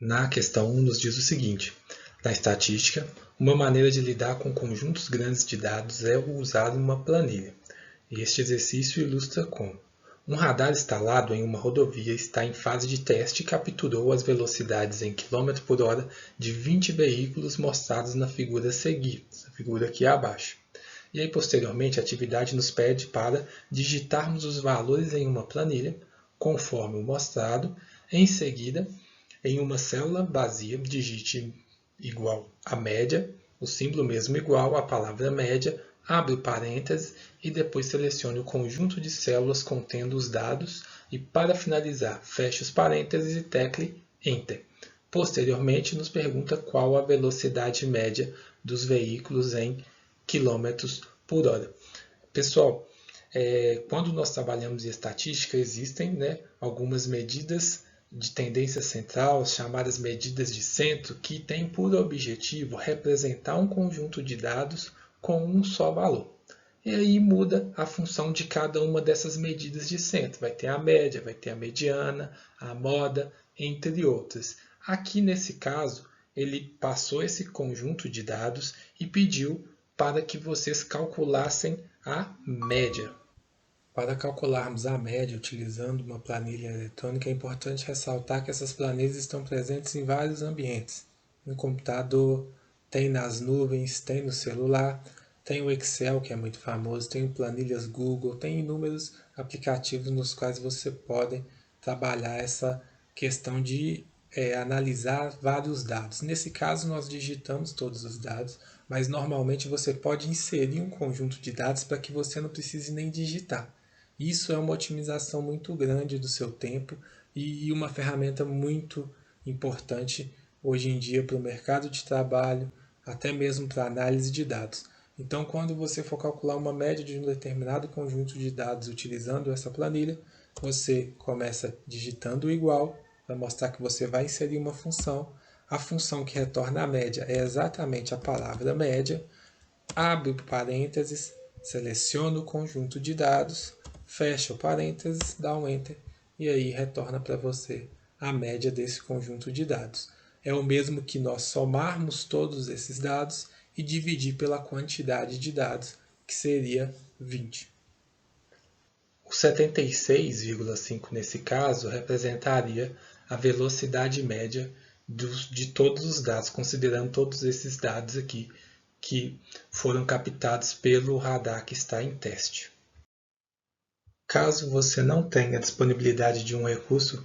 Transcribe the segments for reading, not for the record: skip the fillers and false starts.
Na questão 1 nos diz o seguinte: na estatística, uma maneira de lidar com conjuntos grandes de dados é usar uma planilha. Este exercício ilustra como um radar instalado em uma rodovia está em fase de teste e capturou as velocidades em km por hora de 20 veículos mostrados na figura a seguir, essa figura aqui abaixo. E aí, posteriormente, a atividade nos pede para digitarmos os valores em uma planilha, conforme o mostrado. Em seguida, em uma célula vazia, digite igual a média, o símbolo mesmo igual à palavra média, abre parênteses e depois selecione o conjunto de células contendo os dados e, para finalizar, feche os parênteses e tecle Enter. Posteriormente, nos pergunta qual a velocidade média dos veículos em quilômetros por hora. Pessoal, quando nós trabalhamos em estatística, existem algumas medidas de tendência central, chamadas medidas de centro, que têm por objetivo representar um conjunto de dados com um só valor. E aí muda a função de cada uma dessas medidas de centro. Vai ter a média, vai ter a mediana, a moda, entre outras. Aqui nesse caso, ele passou esse conjunto de dados e pediu para que vocês calculassem a média. Para calcularmos a média utilizando uma planilha eletrônica, é importante ressaltar que essas planilhas estão presentes em vários ambientes. No computador, tem nas nuvens, tem no celular, tem o Excel, que é muito famoso, tem planilhas Google, tem inúmeros aplicativos nos quais você pode trabalhar essa questão de analisar vários dados. Nesse caso, nós digitamos todos os dados, mas normalmente você pode inserir um conjunto de dados para que você não precise nem digitar. Isso é uma otimização muito grande do seu tempo e uma ferramenta muito importante hoje em dia para o mercado de trabalho, até mesmo para análise de dados. Então, quando você for calcular uma média de um determinado conjunto de dados utilizando essa planilha, você começa digitando o igual, para mostrar que você vai inserir uma função. A função que retorna a média é exatamente a palavra média. Abre parênteses, seleciona o conjunto de dados, fecha o parênteses, dá um Enter e aí retorna para você a média desse conjunto de dados. É o mesmo que nós somarmos todos esses dados e dividir pela quantidade de dados, que seria 20. O 76,5 nesse caso representaria a velocidade média de todos os dados, considerando todos esses dados aqui que foram captados pelo radar que está em teste. Caso você não tenha disponibilidade de um recurso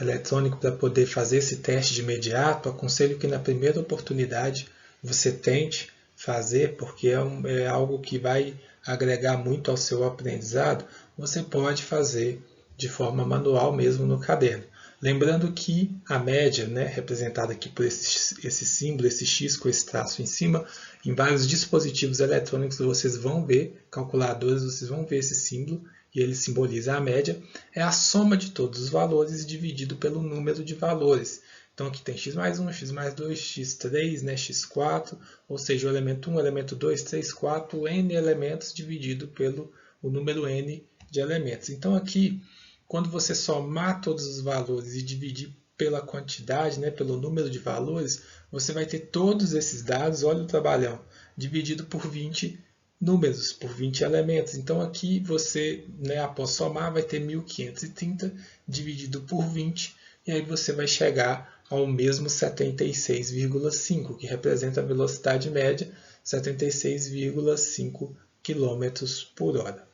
eletrônico para poder fazer esse teste de imediato, aconselho que na primeira oportunidade você tente fazer, porque é algo que vai agregar muito ao seu aprendizado. Você pode fazer de forma manual mesmo no caderno. Lembrando que a média, representada aqui por esse símbolo, esse X com esse traço em cima, em vários dispositivos eletrônicos vocês vão ver, calculadores, vocês vão ver esse símbolo, e ele simboliza a média, é a soma de todos os valores dividido pelo número de valores. Então aqui tem x mais 1, x mais 2, x3, x4, ou seja, o elemento 1, o elemento 2, 3, 4, n elementos dividido pelo o número n de elementos. Então aqui, quando você somar todos os valores e dividir pela quantidade, pelo número de valores, você vai ter todos esses dados, olha o trabalhão, dividido por 20 números, por 20 elementos. Então aqui você, após somar, vai ter 1530 dividido por 20, e aí você vai chegar ao mesmo 76,5, que representa a velocidade média, 76,5 km por hora.